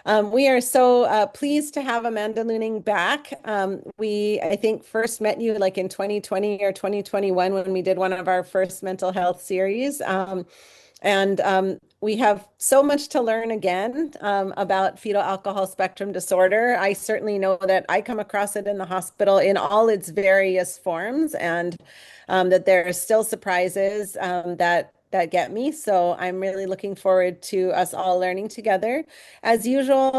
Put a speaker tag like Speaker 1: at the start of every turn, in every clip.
Speaker 1: We are so pleased to have Amanda Luning back. I think, first met you like in 2020 or 2021 when we did one of our first mental health series. And we have so much to learn again about fetal alcohol spectrum disorder. I certainly know that I come across it in the hospital in all its various forms, and that there are still surprises that get me. So I'm really looking forward to us all learning together. As usual,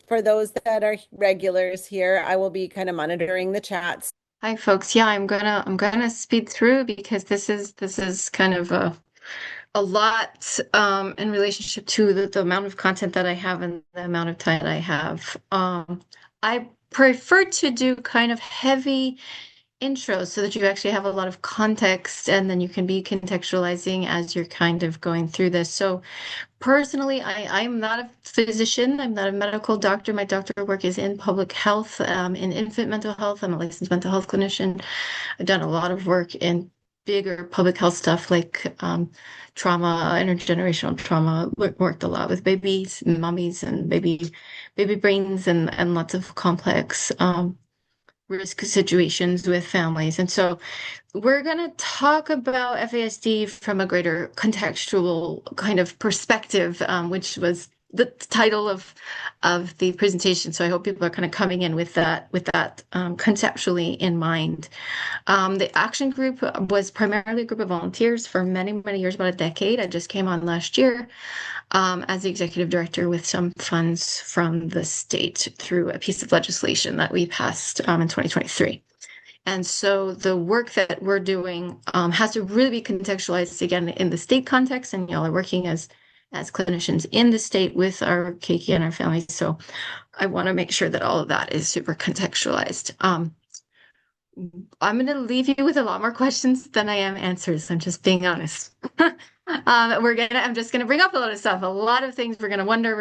Speaker 1: for those that are regulars here, I will be kind of monitoring the chats.
Speaker 2: Hi folks. Yeah, I'm gonna speed through because this is kind of a lot in relationship to the amount of content that I have and the amount of time I have. I prefer to do kind of heavy intros so that you actually have a lot of context and then you can be contextualizing as you're kind of going through this. So personally, I'm not a physician. I'm not a medical doctor. My doctoral work is in public health, in infant mental health. I'm a licensed mental health clinician. I've done a lot of work in bigger public health stuff like trauma, intergenerational trauma. Worked a lot with babies, and mummies, and baby brains, and lots of complex risk situations with families. And so we're going to talk about FASD from a greater contextual kind of perspective, which was the title of the presentation. So I hope people are kind of coming in with that conceptually in mind. The action group was primarily a group of volunteers for many, many years, about a decade. I just came on last year as the executive director with some funds from the state through a piece of legislation that we passed in 2023. And so the work that we're doing has to really be contextualized again in the state context, and y'all are working as clinicians in the state with our keiki and our families. So I want to make sure that all of that is super contextualized. I'm going to leave you with a lot more questions than I am answers. I'm just being honest. I'm just gonna bring up a lot of stuff, a lot of things we're gonna wonder,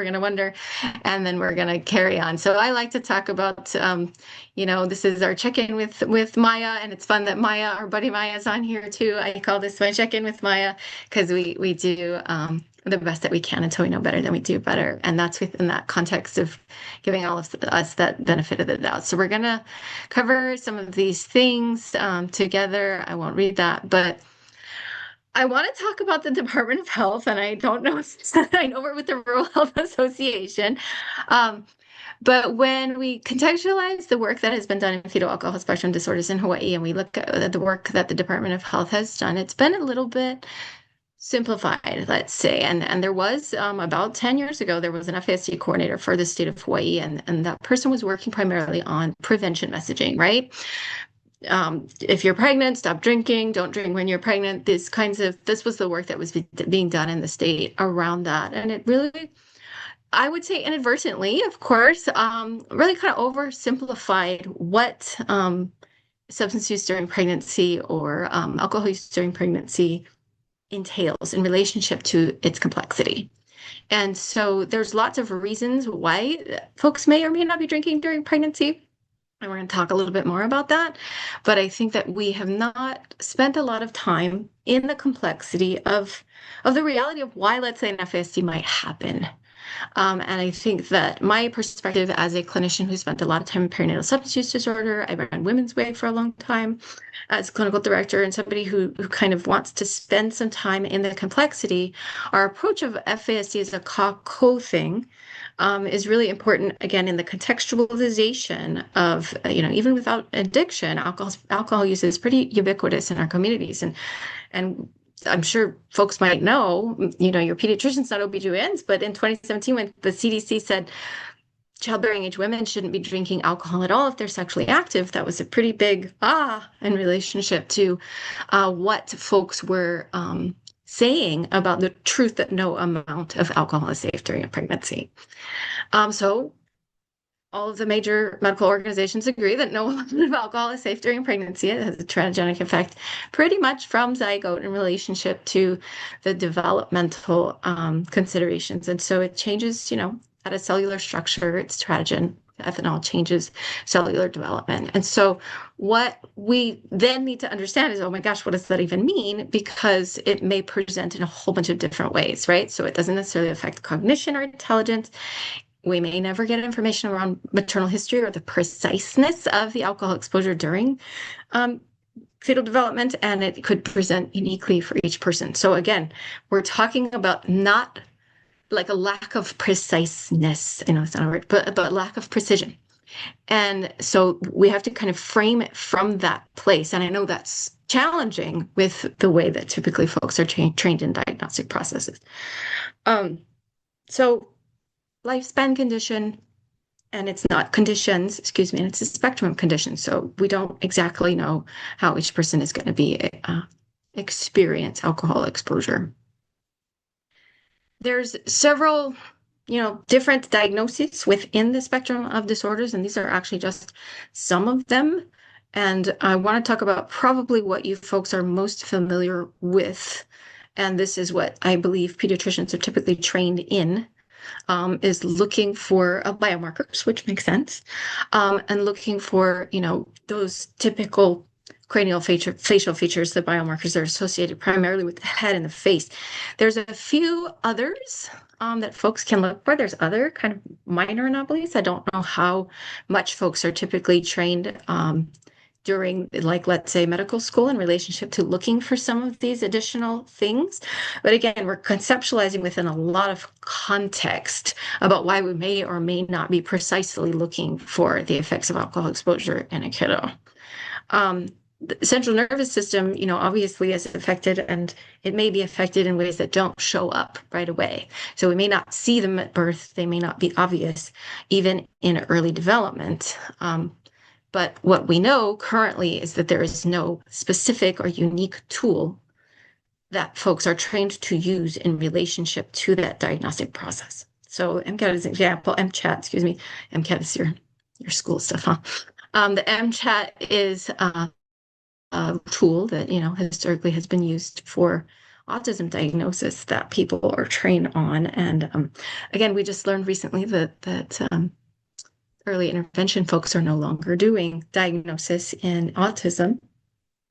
Speaker 2: and then we're gonna carry on. So I like to talk about, this is our check-in with Maya, and it's fun that Maya, our buddy Maya, is on here too. I call this my check-in with Maya because we do the best that we can until we know better than we do better, and that's within that context of giving all of us that benefit of the doubt. So we're gonna cover some of these things together. I won't read that, but I want to talk about the Department of Health, and I don't know if I know we're with the Rural Health Association. Um, but when we contextualize the work that has been done in fetal alcohol spectrum disorders in Hawaii, and we look at the work that the Department of Health has done, it's been a little bit simplified, let's say. And there was about 10 years ago, there was an FASD coordinator for the state of Hawaii, and that person was working primarily on prevention messaging, right? If you're pregnant, stop drinking, don't drink when you're pregnant. This was the work that was being done in the state around that. And it really, I would say inadvertently, of course, really kind of oversimplified what substance use during pregnancy or alcohol use during pregnancy entails in relationship to its complexity. And so there's lots of reasons why folks may or may not be drinking during pregnancy. And we're going to talk a little bit more about that. But I think that we have not spent a lot of time in the complexity of the reality of why, let's say, an FASD might happen. And I think that my perspective as a clinician who spent a lot of time in perinatal substance use disorder, I ran Women's Way for a long time as clinical director, and somebody who kind of wants to spend some time in the complexity, our approach of FASD as a Kākou thing is really important, again, in the contextualization of, even without addiction, alcohol use is pretty ubiquitous in our communities. And I'm sure folks might know, your pediatricians, not OB/GYNs, but in 2017, when the CDC said childbearing age women shouldn't be drinking alcohol at all if they're sexually active, that was a pretty big in relationship to what folks were saying about the truth that no amount of alcohol is safe during a pregnancy. So all of the major medical organizations agree that no amount of alcohol is safe during pregnancy. It has a teratogenic effect pretty much from zygote in relationship to the developmental considerations. And so it changes, at a cellular structure, it's teratogen. Ethanol changes cellular development. And so what we then need to understand is, oh my gosh, what does that even mean? Because it may present in a whole bunch of different ways, right? So it doesn't necessarily affect cognition or intelligence. we may never get information around maternal history or the preciseness of the alcohol exposure during fetal development, and it could present uniquely for each person. So again, we're talking about not like a lack of preciseness, I know it's not a word, but lack of precision. And so we have to kind of frame it from that place. And I know that's challenging with the way that typically folks are trained in diagnostic processes. So lifespan condition, and it's not conditions, excuse me, and it's a spectrum of conditions. So we don't exactly know how each person is going to be experience alcohol exposure. There's several, different diagnoses within the spectrum of disorders, and these are actually just some of them. And I want to talk about probably what you folks are most familiar with. And this is what I believe pediatricians are typically trained in, is looking for biomarkers, which makes sense, and looking for, those typical cranial facial features, the biomarkers are associated primarily with the head and the face. There's a few others that folks can look for. There's other kind of minor anomalies. I don't know how much folks are typically trained during, like, let's say, medical school in relationship to looking for some of these additional things. But again, we're conceptualizing within a lot of context about why we may or may not be precisely looking for the effects of alcohol exposure in a kiddo. The central nervous system, obviously is affected, and it may be affected in ways that don't show up right away. So we may not see them at birth. They may not be obvious, even in early development. But what we know currently is that there is no specific or unique tool that folks are trained to use in relationship to that diagnostic process. So MCAT is an example, MChat is your school stuff, huh? The MChat is a tool that, historically has been used for autism diagnosis that people are trained on. And again, we just learned recently that early intervention folks are no longer doing diagnosis in autism.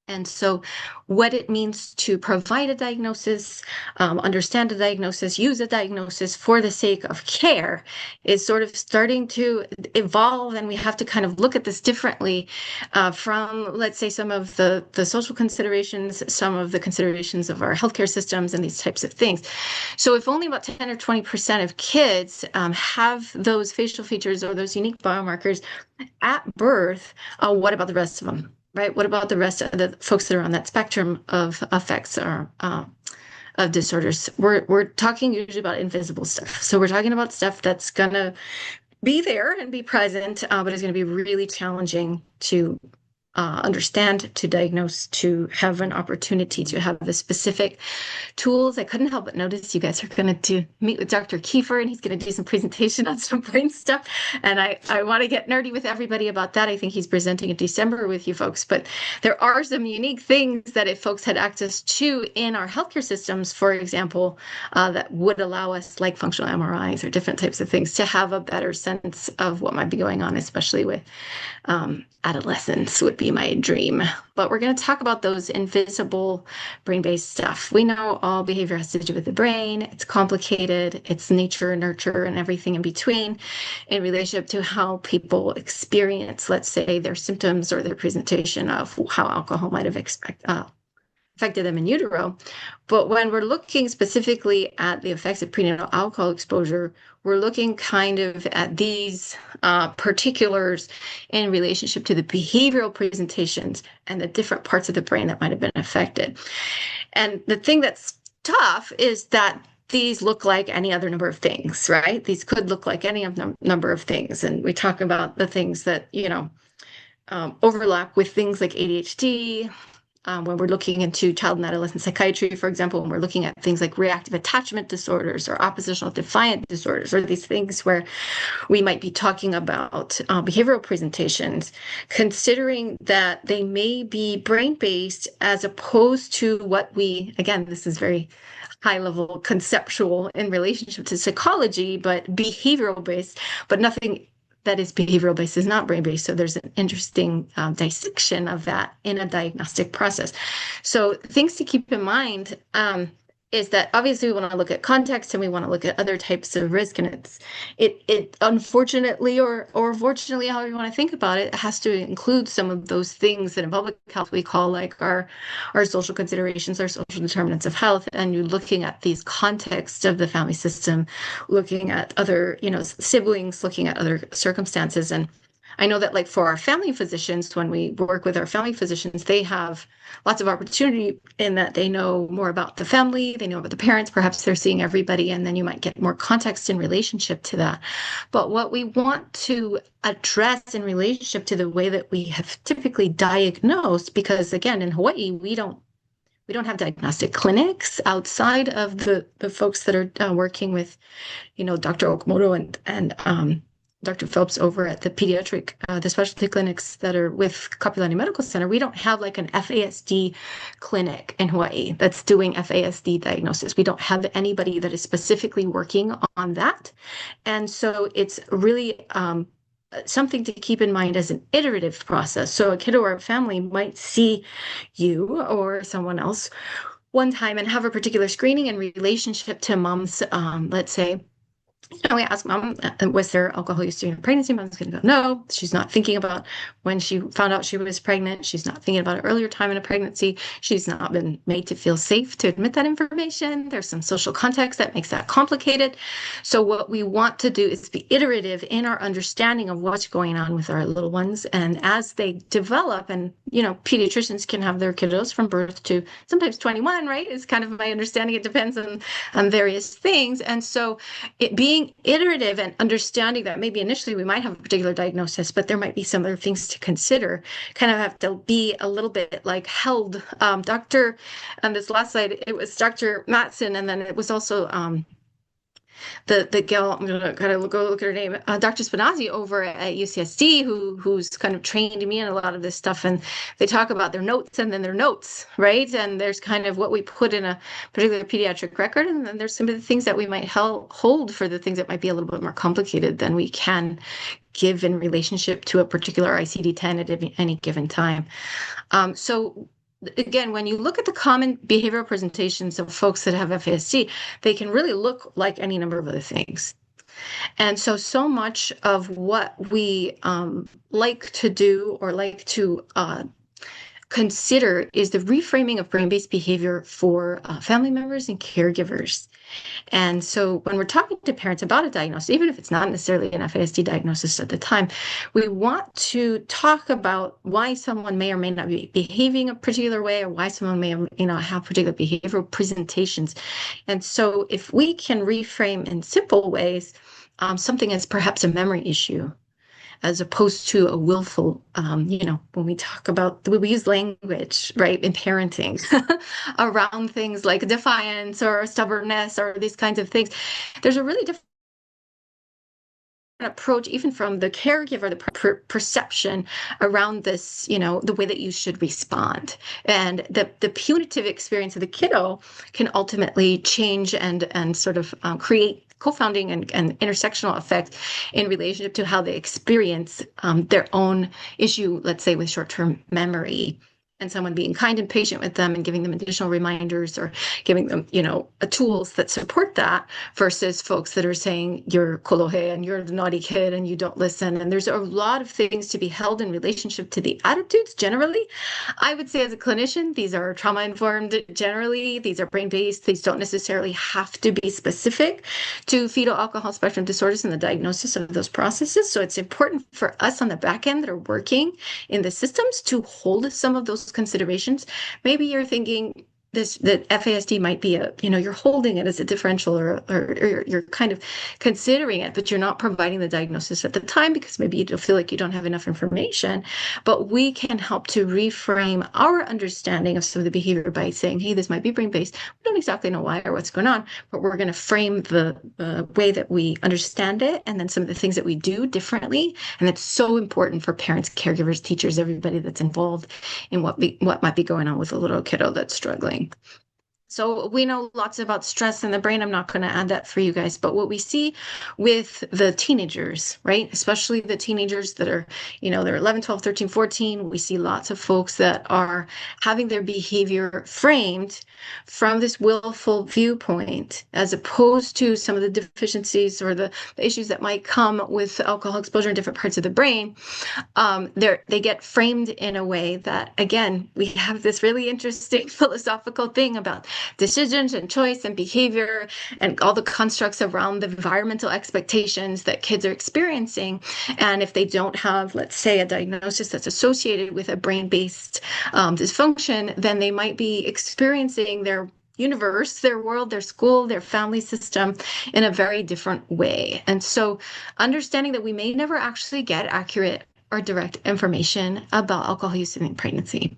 Speaker 2: And so what it means to provide a diagnosis, understand a diagnosis, use a diagnosis for the sake of care is sort of starting to evolve. And we have to kind of look at this differently from, let's say, some of the social considerations, some of the considerations of our healthcare systems and these types of things. So if only about 10 or 20% of kids have those facial features or those unique biomarkers at birth, what about the rest of them? Right? What about the rest of the folks that are on that spectrum of effects or of disorders? We're talking usually about invisible stuff. So we're talking about stuff that's going to be there and be present, but it's going to be really challenging to understand, to diagnose, to have an opportunity to have the specific tools. I couldn't help but notice you guys are going to meet with Dr. Kiefer, and he's going to do some presentation on some brain stuff. And I want to get nerdy with everybody about that. I think he's presenting in December with you folks, but there are some unique things that if folks had access to in our healthcare systems, for example, that would allow us, like functional MRIs or different types of things, to have a better sense of what might be going on, especially with adolescence would be my dream. But we're going to talk about those invisible brain-based stuff. We know all behavior has to do with the brain. It's complicated. It's nature, nurture, and everything in between in relationship to how people experience, let's say, their symptoms or their presentation of how alcohol might have affected them in utero. But when we're looking specifically at the effects of prenatal alcohol exposure, we're looking kind of at these particulars in relationship to the behavioral presentations and the different parts of the brain that might have been affected. And the thing that's tough is that these look like any other number of things, right? These could look like any of number of things. And we talk about the things that, overlap with things like ADHD, when we're looking into child and adolescent psychiatry, for example, when we're looking at things like reactive attachment disorders or oppositional defiant disorders, or these things where we might be talking about behavioral presentations, considering that they may be brain-based as opposed to what we, again, this is very high-level conceptual in relationship to psychology, but behavioral-based, but nothing that is behavioral based is not brain based. So there's an interesting dissection of that in a diagnostic process. So things to keep in mind is that obviously we want to look at context and we want to look at other types of risk, and it unfortunately or fortunately, however you want to think about it, it has to include some of those things that in public health we call like our social considerations, our social determinants of health, and you're looking at these contexts of the family system, looking at other, siblings, looking at other circumstances. And I know that like for our family physicians, when we work with our family physicians, they have lots of opportunity in that they know more about the family, they know about the parents, perhaps they're seeing everybody, and then you might get more context in relationship to that. But what we want to address in relationship to the way that we have typically diagnosed, because again, in Hawaii, we don't have diagnostic clinics outside of the folks that are working with, Dr. Okamoto and Dr. Phelps over at the Pediatric, the specialty clinics that are with Kapolani Medical Center. We don't have like an FASD clinic in Hawaii that's doing FASD diagnosis. We don't have anybody that is specifically working on that. And so it's really something to keep in mind as an iterative process. So a kiddo or a family might see you or someone else one time and have a particular screening in relationship to mom's, let's say, and we ask mom, was there alcohol use during pregnancy? Mom's going to go, no. She's not thinking about when she found out she was pregnant. She's not thinking about an earlier time in a pregnancy. She's not been made to feel safe to admit that information. There's some social context that makes that complicated. So what we want to do is be iterative in our understanding of what's going on with our little ones. And as they develop, and, pediatricians can have their kiddos from birth to sometimes 21, right? Is kind of my understanding. It depends on various things. And so it being iterative and understanding that maybe initially we might have a particular diagnosis, but there might be some other things to consider, kind of have to be a little bit like held. Dr. On this last slide, it was Dr. Matson, and then it was also the gal, I'm gonna kind of go look at her name, Dr. Spinazzi over at UCSD, who's kind of trained me in a lot of this stuff, and they talk about their notes and then their notes, right? And there's kind of what we put in a particular pediatric record, and then there's some of the things that we might hold for the things that might be a little bit more complicated than we can give in relationship to a particular ICD-10 at any given time. So again, when you look at the common behavioral presentations of folks that have FASD, they can really look like any number of other things. And so much of what we like to do or like to consider is the reframing of brain-based behavior for family members and caregivers. And so when we're talking to parents about a diagnosis, even if it's not necessarily an FASD diagnosis at the time, we want to talk about why someone may or may not be behaving a particular way, or why someone may or may not have particular behavioral presentations. And so if we can reframe in simple ways, something as perhaps a memory issue, as opposed to a willful, when we talk about, we use language, right, in parenting around things like defiance or stubbornness or these kinds of things. There's a really different approach, even from the caregiver, the perception around this, the way that you should respond. And the punitive experience of the kiddo can ultimately change and sort of create co-founding and intersectional effects in relationship to how they experience their own issue, let's say with short-term memory, and someone being kind and patient with them and giving them additional reminders or giving them, tools that support that, versus folks that are saying you're kolohe and you're the naughty kid and you don't listen. And there's a lot of things to be held in relationship to the attitudes generally. I would say as a clinician, these are trauma-informed generally. These are brain-based. These don't necessarily have to be specific to fetal alcohol spectrum disorders and the diagnosis of those processes. So it's important for us on the back end that are working in the systems to hold some of those considerations. Maybe you're thinking that FASD might be you're holding it as a differential or you're kind of considering it, but you're not providing the diagnosis at the time because maybe you feel like you don't have enough information. But we can help to reframe our understanding of some of the behavior by saying, hey, this might be brain-based. We don't exactly know why or what's going on, but we're going to frame the way that we understand it and then some of the things that we do differently. And that's so important for parents, caregivers, teachers, everybody that's involved in what might be going on with a little kiddo that's struggling. So we know lots about stress in the brain. I'm not going to add that for you guys, but what we see with the teenagers, right? Especially the teenagers that are, they're 11, 12, 13, 14. We see lots of folks that are having their behavior framed from this willful viewpoint, as opposed to some of the deficiencies or the issues that might come with alcohol exposure in different parts of the brain. They get framed in a way that, again, we have this really interesting philosophical thing about decisions and choice and behavior and all the constructs around the environmental expectations that kids are experiencing. And if they don't have, let's say, a diagnosis that's associated with a brain-based dysfunction, then they might be experiencing their universe, their world, their school, their family system in a very different way. And so understanding that we may never actually get accurate or direct information about alcohol use in pregnancy.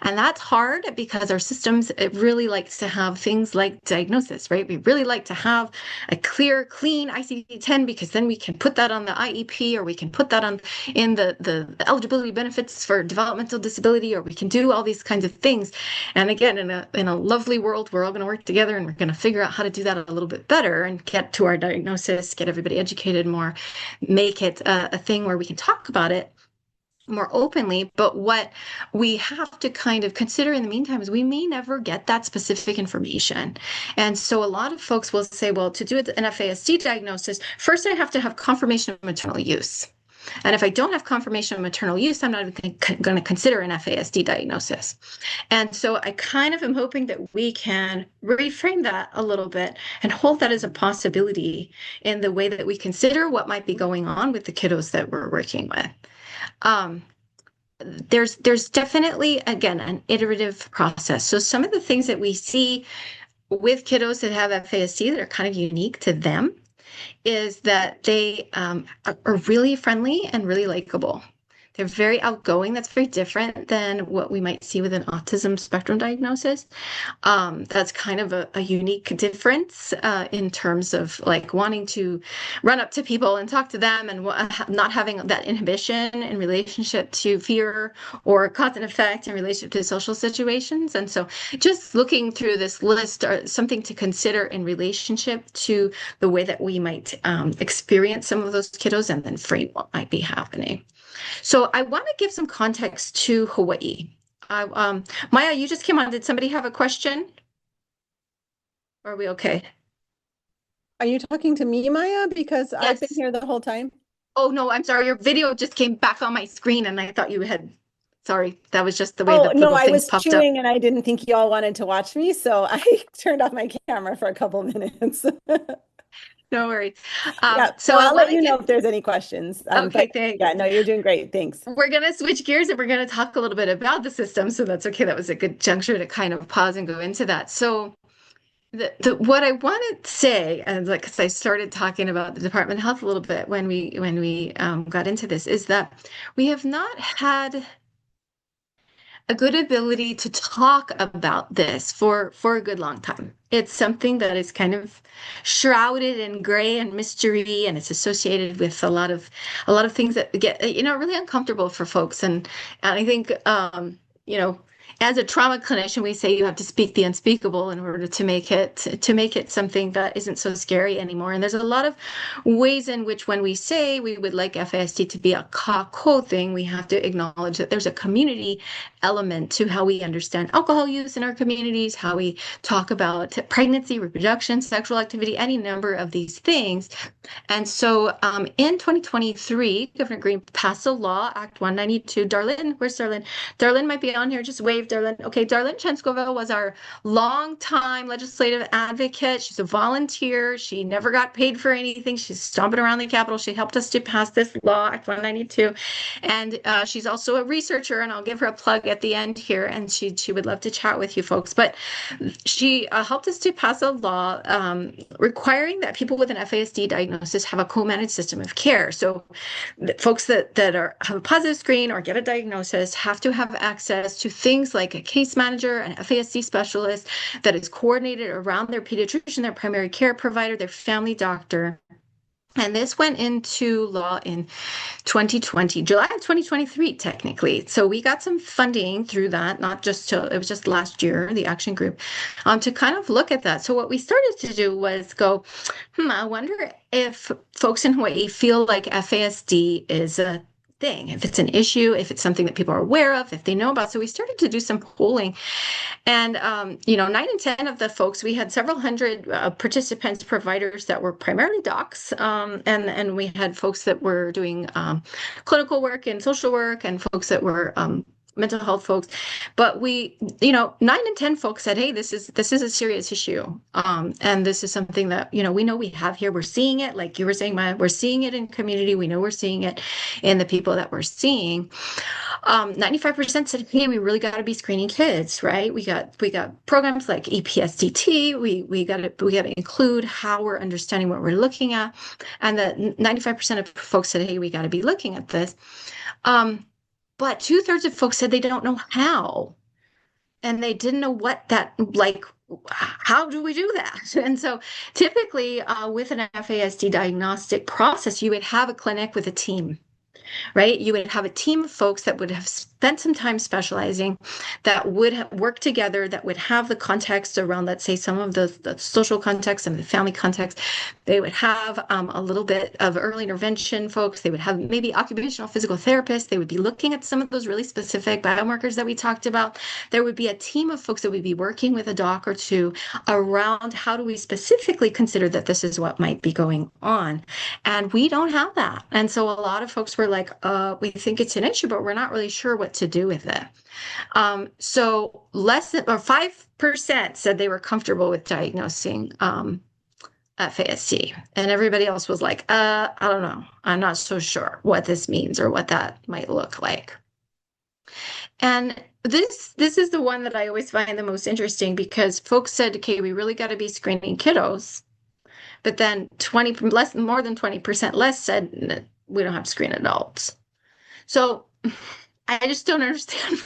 Speaker 2: And that's hard because our systems, it really likes to have things like diagnosis, right? We really like to have a clear, clean ICD-10 because then we can put that on the IEP, or we can put that on in the eligibility benefits for developmental disability, or we can do all these kinds of things. And again, in a lovely world, we're all going to work together and we're going to figure out how to do that a little bit better and get to our diagnosis, get everybody educated more, make it a thing where we can talk about it more openly. But what we have to kind of consider in the meantime is we may never get that specific information. And so a lot of folks will say, well, to do an FASD diagnosis, first I have to have confirmation of maternal use. And if I don't have confirmation of maternal use, I'm not even going to consider an FASD diagnosis. And so I kind of am hoping that we can reframe that a little bit and hold that as a possibility in the way that we consider what might be going on with the kiddos that we're working with. There's definitely, again, an iterative process. So some of the things that we see with kiddos that have FASD that are kind of unique to them is that they are really friendly and really likable. They're very outgoing. That's very different than what we might see with an autism spectrum diagnosis. That's kind of a unique difference in terms of like wanting to run up to people and talk to them, and not having that inhibition in relationship to fear or cause and effect in relationship to social situations. And so just looking through this list are something to consider in relationship to the way that we might experience some of those kiddos and then frame what might be happening. So I want to give some context to Hawaii. Maya, you just came on. Did somebody have a question? Or are we okay?
Speaker 1: Are you talking to me, Maya? Because
Speaker 2: Yes.
Speaker 1: I've been here the whole time.
Speaker 2: Oh, no, I'm sorry. Your video just came back on my screen and I thought you had, sorry, that was just the way the
Speaker 1: No,
Speaker 2: little
Speaker 1: I
Speaker 2: things
Speaker 1: was
Speaker 2: popped up.
Speaker 1: chewing and I didn't think you all wanted to watch me, so I turned off my camera for a couple minutes.
Speaker 2: No worries.
Speaker 1: Yeah, so I'll let you know if there's any questions.
Speaker 2: Okay,
Speaker 1: But
Speaker 2: thanks.
Speaker 1: yeah, no, you're doing great. Thanks.
Speaker 2: We're going to switch gears and we're going to talk a little bit about the system. So that's okay. That was a good juncture to kind of pause and go into that. So what I want to say, and like, because I started talking about the Department of Health a little bit when we got into this, is that we have not had a good ability to talk about this for a good long time. It's something that is kind of shrouded in gray and mystery, and it's associated with a lot of things that get really uncomfortable for folks. And I think as a trauma clinician, we say you have to speak the unspeakable in order to make it something that isn't so scary anymore. And there's a lot of ways in which, when we say we would like FASD to be a Kākou thing, we have to acknowledge that there's a community element to how we understand alcohol use in our communities, how we talk about pregnancy, reproduction, sexual activity, any number of these things. And so in 2023, Governor Green passed a law, Act 192. Darlene, where's Darlene? Darlene might be on here. Just wave, Darlene. Okay, Darlene Chenskova was our longtime legislative advocate. She's a volunteer. She never got paid for anything. She's stomping around the Capitol. She helped us to pass this law, Act 192. And she's also a researcher, and I'll give her a plug at the end here, and she would love to chat with you folks. But she helped us to pass a law requiring that people with an FASD diagnosis have a co-managed system of care. So folks that have a positive screen or get a diagnosis have to have access to things like a case manager, an FASD specialist that is coordinated around their pediatrician, their primary care provider, their family doctor. And this went into law in 2020, July of 2023, technically. So we got some funding through that, not just till, it was just last year, the action group, to kind of look at that. So what we started to do was go, I wonder if folks in Hawaii feel like FASD is a thing, if it's an issue, if it's something that people are aware of, if they know about. So we started to do some polling. And, 9 in 10 of the folks, we had several hundred participants, providers that were primarily docs. And we had folks that were doing clinical work and social work, and folks that were mental health folks. But 9 in 10 folks said, hey, this is a serious issue. And this is something that, we know we have here. We're seeing it, like you were saying, Maya, we're seeing it in community. We know we're seeing it in the people that we're seeing. 95% said, hey, we really got to be screening kids, right? We got programs like EPSDT. We got to include how we're understanding what we're looking at. And that 95% of folks said, hey, we got to be looking at this. But 2/3 of folks said they don't know how. And they didn't know what that, like, how do we do that? And so typically with an FASD diagnostic process, you would have a clinic with a team, right? You would have a team of folks that would have spent some time specializing, that would work together, that would have the context around, let's say, some of the social context, some of the family context. They would have a little bit of early intervention folks. They would have maybe occupational physical therapists. They would be looking at some of those really specific biomarkers that we talked about. There would be a team of folks that would be working with a doc or two around how do we specifically consider that this is what might be going on. And we don't have that. And so a lot of folks were like, we think it's an issue, but we're not really sure what to do with it. So less than, or 5% said they were comfortable with diagnosing FASD, and everybody else was like, I don't know. I'm not so sure what this means or what that might look like. And this is the one that I always find the most interesting, because folks said, okay, we really got to be screening kiddos. But then more than 20% less said we don't have to screen adults. So I just don't understand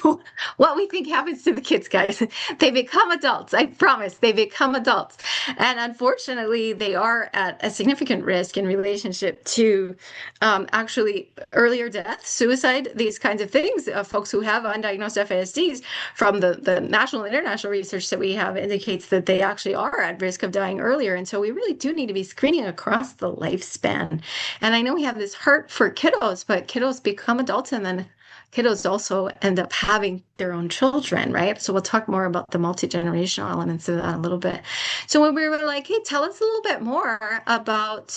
Speaker 2: what we think happens to the kids, guys. They become adults. I promise they become adults. And unfortunately, they are at a significant risk in relationship to actually earlier death, suicide, these kinds of things. Folks who have undiagnosed FASDs, from the national and international research that we have, indicates that they actually are at risk of dying earlier. And so we really do need to be screening across the lifespan. And I know we have this heart for kiddos, but kiddos become adults, and then kiddos also end up having their own children, right? So we'll talk more about the multi-generational elements of that a little bit. So when we were like, hey, tell us a little bit more about,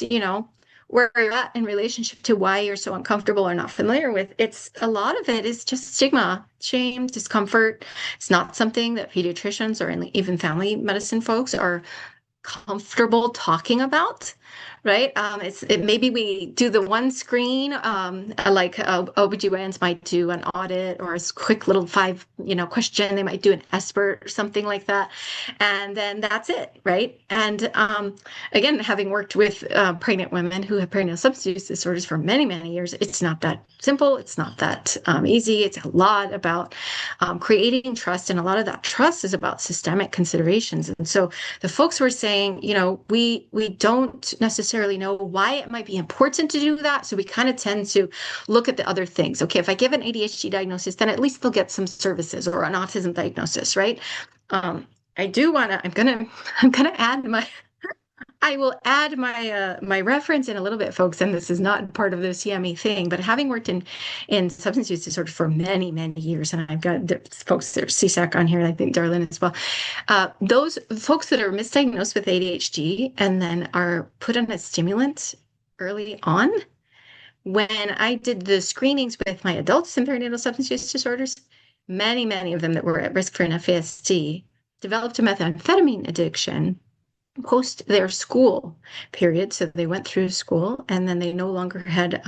Speaker 2: where you're at in relationship to why you're so uncomfortable or not familiar with, a lot of it is just stigma, shame, discomfort. It's not something that pediatricians or even family medicine folks are comfortable talking about, right? Maybe we do the one screen, like OBGYNs might do an audit or a quick little 5, question. They might do an ESPERT or something like that. And then that's it, right? And again, having worked with pregnant women who have perinatal substance use disorders for many, many years, it's not that simple. It's not that easy. It's a lot about creating trust. And a lot of that trust is about systemic considerations. And so the folks were saying, we don't necessarily know why it might be important to do that. So we kind of tend to look at the other things. Okay, if I give an ADHD diagnosis, then at least they'll get some services, or an autism diagnosis, right? I'm gonna add I will add my reference in a little bit, folks, and this is not part of the CME thing, but having worked in substance use disorder for many, many years, and I've got folks that are CSAC on here, and I think Darlene as well, those folks that are misdiagnosed with ADHD and then are put on a stimulant early on, when I did the screenings with my adults in perinatal substance use disorders, many, many of them that were at risk for an FASD developed a methamphetamine addiction post their school period. So they went through school, and then they no longer had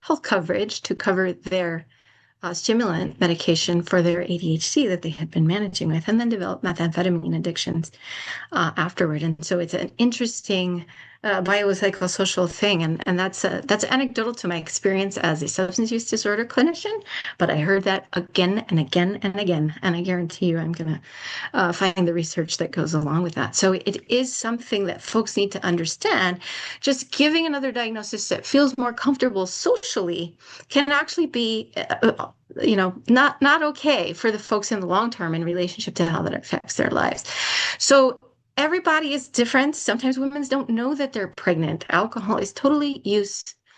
Speaker 2: health coverage to cover their stimulant medication for their ADHD that they had been managing with, and then developed methamphetamine addictions afterward. And so it's an interesting biopsychosocial thing, and that's anecdotal to my experience as a substance use disorder clinician. But I heard that again and again and again, and I guarantee you, I'm gonna find the research that goes along with that. So it is something that folks need to understand. Just giving another diagnosis that feels more comfortable socially can actually be not okay for the folks in the long term in relationship to how that affects their lives. So everybody is different. Sometimes women don't know that they're pregnant. Alcohol is totally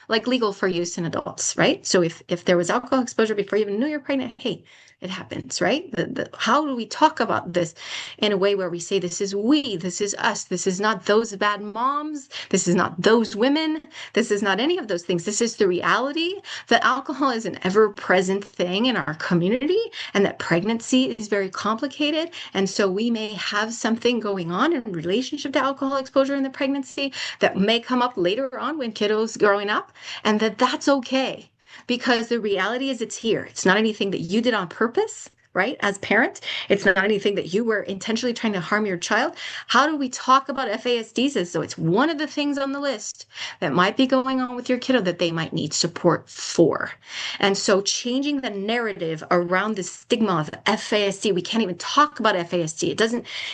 Speaker 2: legal for use in adults, right? So if there was alcohol exposure before you even knew you're pregnant, hey, it happens, right? How do we talk about this in a way where we say this is we, this is us, this is not those bad moms, this is not those women, this is not any of those things. This is the reality that alcohol is an ever-present thing in our community, and that pregnancy is very complicated. And so we may have something going on in relationship to alcohol exposure in the pregnancy that may come up later on when kiddos growing up, and that's okay. Because the reality is it's here. It's not anything that you did on purpose, right? As parent, it's not anything that you were intentionally trying to harm your child. How do we talk about FASDs as though it's one of the things on the list that might be going on with your kiddo that they might need support for? And so changing the narrative around the stigma of FASD, we can't even talk about FASD.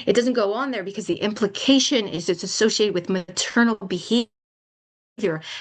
Speaker 2: It doesn't go on there because the implication is it's associated with maternal behavior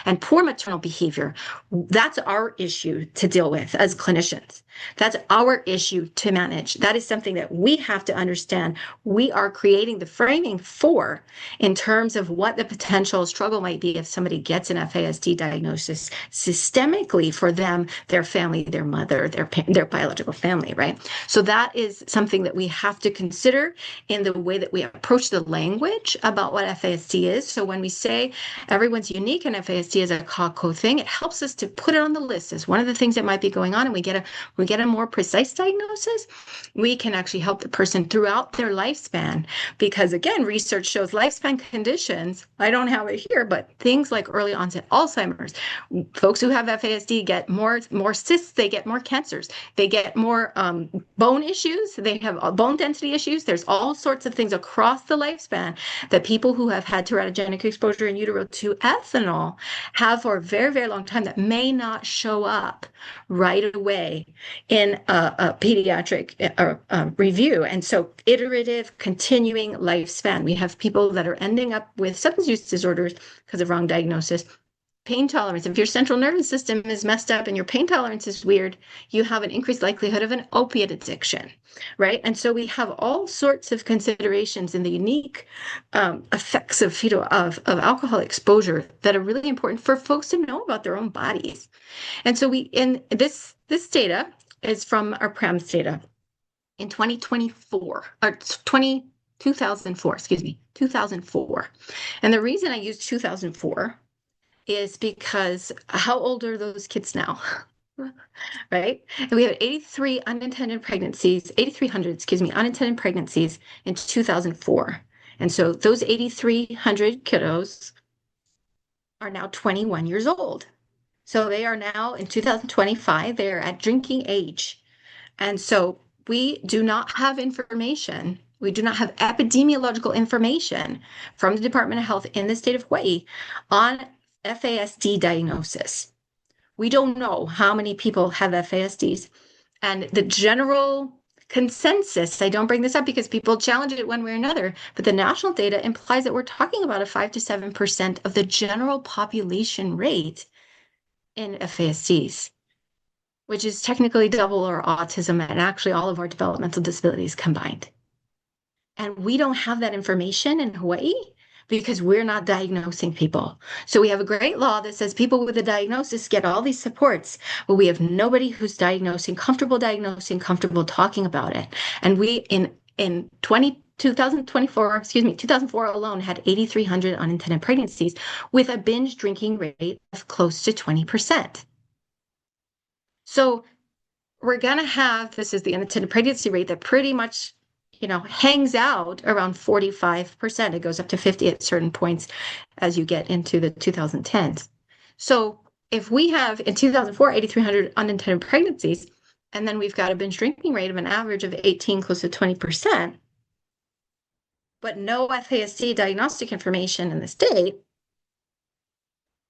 Speaker 2: and poor maternal behavior. That's our issue to deal with as clinicians. That's our issue to manage. That is something that we have to understand. We are creating the framing for in terms of what the potential struggle might be if somebody gets an FASD diagnosis systemically for them, their family, their mother, their biological family, right? So that is something that we have to consider in the way that we approach the language about what FASD is. So when we say everyone's unique and FASD is a Kākou thing, it helps us to put it on the list as one of the things that might be going on, and we get a more precise diagnosis. We can actually help the person throughout their lifespan, because again, research shows lifespan conditions, I don't have it here, but things like early onset Alzheimer's, folks who have FASD get more cysts, they get more cancers, they get more bone issues, they have bone density issues. There's all sorts of things across the lifespan that people who have had teratogenic exposure in utero to ethanol have for a very, very long time that may not show up right away in a pediatric review. And so iterative, continuing lifespan. We have people that are ending up with substance use disorders because of wrong diagnosis. Pain tolerance. If your central nervous system is messed up and your pain tolerance is weird, you have an increased likelihood of an opiate addiction, right? And so we have all sorts of considerations in the unique effects of alcohol exposure that are really important for folks to know about their own bodies. And so this data is from our PRAMS data in 2024 or 2004, 2004. And the reason I use 2004 is because how old are those kids now? Right? And we have 83 unintended pregnancies, 8,300, unintended pregnancies in 2004. And so those 8,300 kiddos are now 21 years old. So they are now in 2025, they are at drinking age. And so we do not have information. We do not have epidemiological information from the Department of Health in the state of Hawaii on FASD diagnosis. We don't know how many people have FASDs. And the general consensus, I don't bring this up because people challenge it one way or another, but the national data implies that we're talking about a 5 to 7% of the general population rate in FASDs, which is technically double our autism and actually all of our developmental disabilities combined. And we don't have that information in Hawaii because we're not diagnosing people. So we have a great law that says people with a diagnosis get all these supports, but we have nobody who's comfortable talking about it. And we, in 2004 alone, had 8,300 unintended pregnancies with a binge drinking rate of close to 20%. So we're gonna have, this is the unintended pregnancy rate that pretty much hangs out around 45%. It goes up to 50 at certain points as you get into the 2010s. So if we have in 2004, 8,300 unintended pregnancies, and then we've got a binge drinking rate of an average of 18, close to 20%, but no FASD diagnostic information in the state,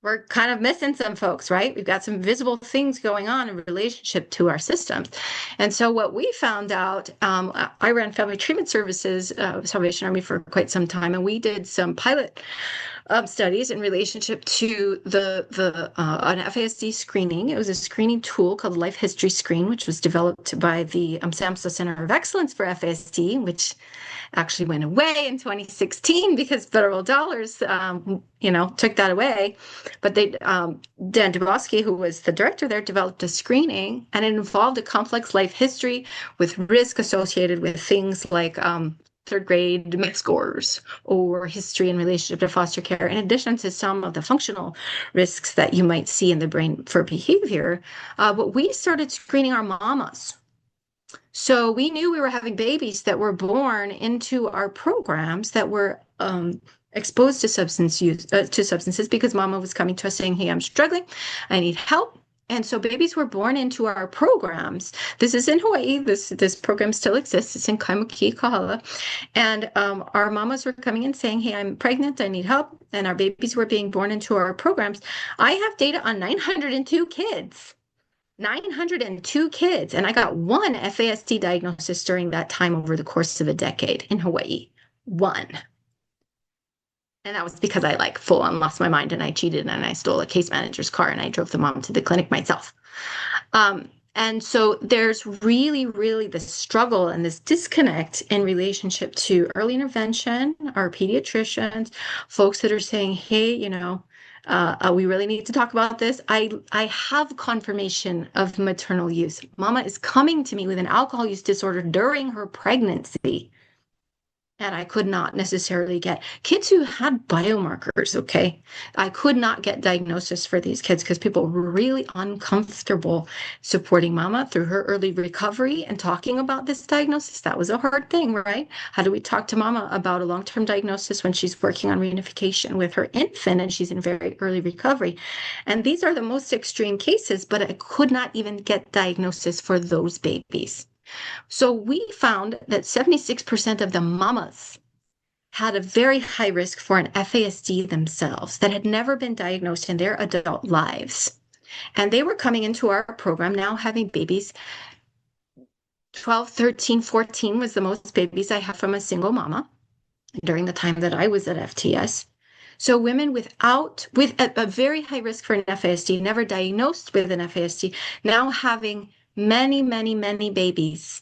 Speaker 2: we're kind of missing some folks, right? We've got some visible things going on in relationship to our systems. And so what we found out, I ran family treatment services, Salvation Army for quite some time, and we did some pilot studies in relationship to an FASD screening. It was a screening tool called Life History Screen, which was developed by the SAMHSA Center of Excellence for FASD, which actually went away in 2016 because federal dollars, took that away. But Dan Dubosky, who was the director there, developed a screening, and it involved a complex life history with risk associated with things like third grade MIC scores or history in relationship to foster care, in addition to some of the functional risks that you might see in the brain for behavior. But we started screening our mamas. So we knew we were having babies that were born into our programs that were exposed to substances because mama was coming to us saying, hey, I'm struggling, I need help. And so babies were born into our programs. This is in Hawaii. This program still exists. It's in Kaimuki, Kahala. And our mamas were coming in saying, hey, I'm pregnant, I need help. And our babies were being born into our programs. I have data on 902 kids. 902 kids. And I got one FASD diagnosis during that time over the course of a decade in Hawaii. One. And that was because I full on lost my mind and I cheated and I stole a case manager's car and I drove the mom to the clinic myself. And so there's really, really this struggle and this disconnect in relationship to early intervention, our pediatricians, folks that are saying, hey, we really need to talk about this. I have confirmation of maternal use. Mama is coming to me with an alcohol use disorder during her pregnancy. And I could not necessarily get kids who had biomarkers, okay? I could not get diagnosis for these kids because people were really uncomfortable supporting mama through her early recovery and talking about this diagnosis. That was a hard thing, right? How do we talk to mama about a long-term diagnosis when she's working on reunification with her infant and she's in very early recovery? And these are the most extreme cases, but I could not even get diagnosis for those babies. So we found that 76% of the mamas had a very high risk for an FASD themselves that had never been diagnosed in their adult lives. And they were coming into our program now having babies. 12, 13, 14 was the most babies I had from a single mama during the time that I was at FTS. So women with a very high risk for an FASD, never diagnosed with an FASD, now having many, many, many babies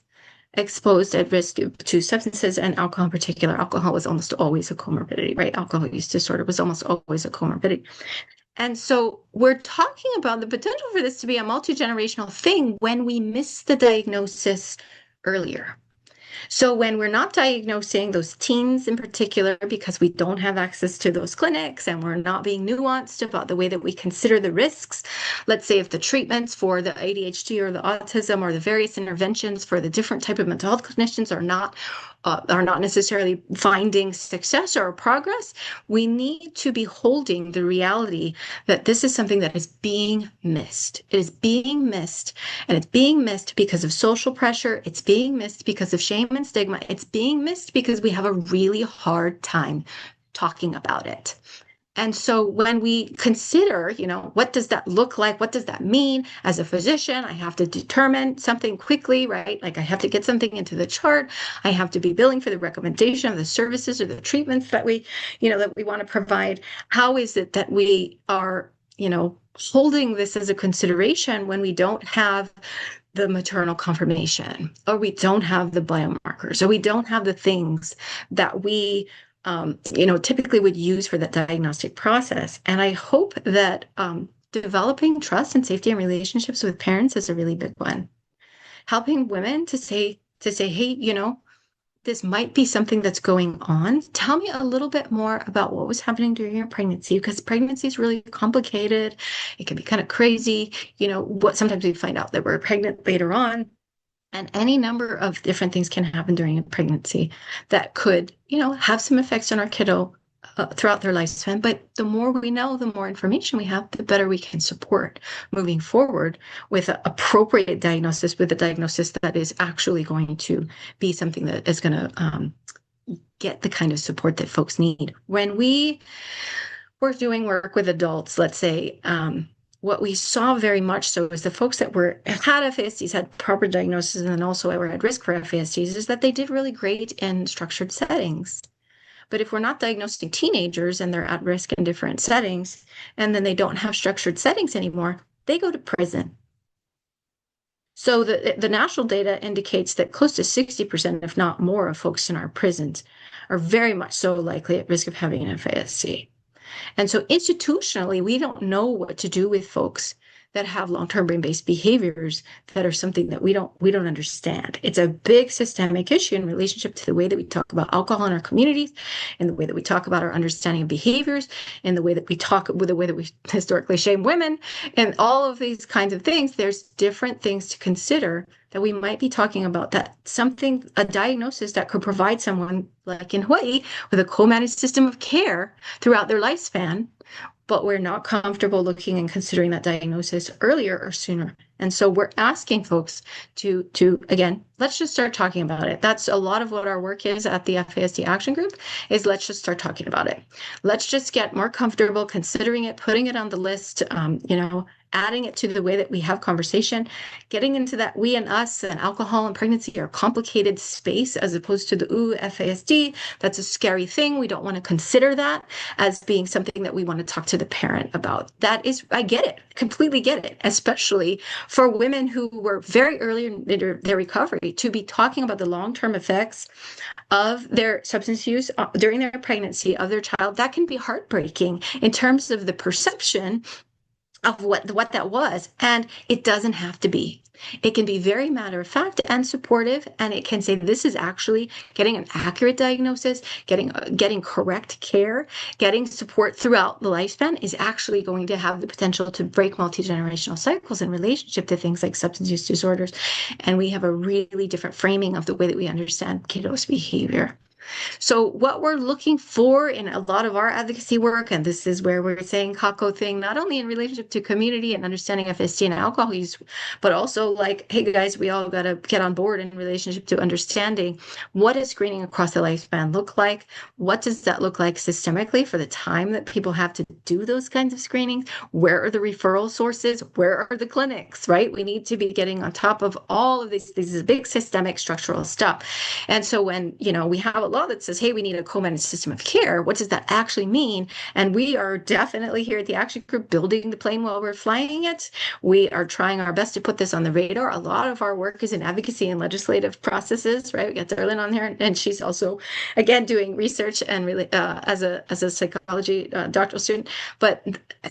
Speaker 2: exposed at risk to substances and alcohol in particular. Alcohol was almost always a comorbidity, right? Alcohol use disorder was almost always a comorbidity. And so we're talking about the potential for this to be a multi-generational thing when we miss the diagnosis earlier. So when we're not diagnosing those teens in particular, because we don't have access to those clinics and we're not being nuanced about the way that we consider the risks, let's say if the treatments for the ADHD or the autism or the various interventions for the different type of mental health conditions are not necessarily finding success or progress, we need to be holding the reality that this is something that is being missed. It is being missed, and it's being missed because of social pressure. It's being missed because of shame and stigma. It's being missed because we have a really hard time talking about it. And so when we consider, what does that look like? What does that mean? As a physician, I have to determine something quickly, right? I have to get something into the chart. I have to be billing for the recommendation of the services or the treatments that we want to provide. How is it that we are, holding this as a consideration when we don't have the maternal confirmation, or we don't have the biomarkers, or we don't have the things that we typically would use for that diagnostic process? And I hope that developing trust and safety in relationships with parents is a really big one. Helping women to say, hey, this might be something that's going on. Tell me a little bit more about what was happening during your pregnancy, because pregnancy is really complicated. It can be kind of crazy. Sometimes we find out that we're pregnant later on. And any number of different things can happen during a pregnancy that could, have some effects on our kiddo throughout their lifespan. But the more we know, the more information we have, the better we can support moving forward with an appropriate diagnosis, with a diagnosis that is actually going to be something that is going to get the kind of support that folks need. When we we're doing work with adults, let's say, what we saw very much so is the folks that had FASDs, had proper diagnosis, and then also were at risk for FASDs, is that they did really great in structured settings. But if we're not diagnosing teenagers and they're at risk in different settings, and then they don't have structured settings anymore, they go to prison. So the national data indicates that close to 60%, if not more, of folks in our prisons are very much so likely at risk of having an FASD. And so institutionally, we don't know what to do with folks that have long-term brain-based behaviors that are something that we don't understand. It's a big systemic issue in relationship to the way that we talk about alcohol in our communities, and the way that we talk about our understanding of behaviors, and the way that we historically shame women, and all of these kinds of things. There's different things to consider that we might be talking about, that a diagnosis that could provide someone, like in Hawaii, with a co-managed system of care throughout their lifespan, but we're not comfortable looking and considering that diagnosis earlier or sooner. And so we're asking folks to again, let's just start talking about it. That's a lot of what our work is at the FASD Action Group, is let's just start talking about it. Let's just get more comfortable considering it, putting it on the list, adding it to the way that we have conversation, getting into that we and us and alcohol and pregnancy are a complicated space, as opposed to the FASD. That's a scary thing. We don't want to consider that as being something that we want to talk to the parent about. I get it, completely get it, especially for women who were very early in their recovery, to be talking about the long-term effects of their substance use during their pregnancy of their child. That can be heartbreaking in terms of the perception of what that was. And it doesn't have to be. It can be very matter of fact and supportive, and it can say this is actually getting an accurate diagnosis, getting correct care, getting support throughout the lifespan is actually going to have the potential to break multi-generational cycles in relationship to things like substance use disorders. And we have a really different framing of the way that we understand kiddos' behavior. So what we're looking for in a lot of our advocacy work, and this is where we're saying Kākou thing, not only in relationship to community and understanding FSD and alcohol use, but also like, hey guys, we all got to get on board in relationship to understanding what does screening across the lifespan look like? What does that look like systemically for the time that people have to do those kinds of screenings? Where are the referral sources? Where are the clinics, right? We need to be getting on top of all of this. This is big systemic structural stuff. And so when, we have a law that says, hey, we need a co-managed system of care, what does that actually mean? And we are definitely here at the Action Group building the plane while we're flying it. We are trying our best to put this on the radar. A lot of our work is in advocacy and legislative processes, right? We got Darlene on there, and she's also, again, doing research and really as a psychology doctoral student, but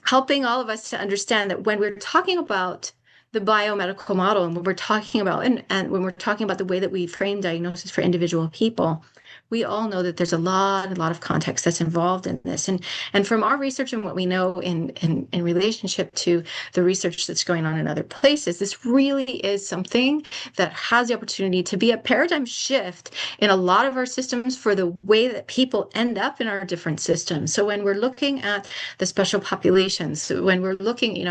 Speaker 2: helping all of us to understand that when we're talking about the biomedical model, and when we're talking about and when we're talking about the way that we frame diagnosis for individual people, we all know that there's a lot of context that's involved in this. And from our research and what we know in relationship to the research that's going on in other places, this really is something that has the opportunity to be a paradigm shift in a lot of our systems for the way that people end up in our different systems. So when we're looking at the special populations, when we're looking,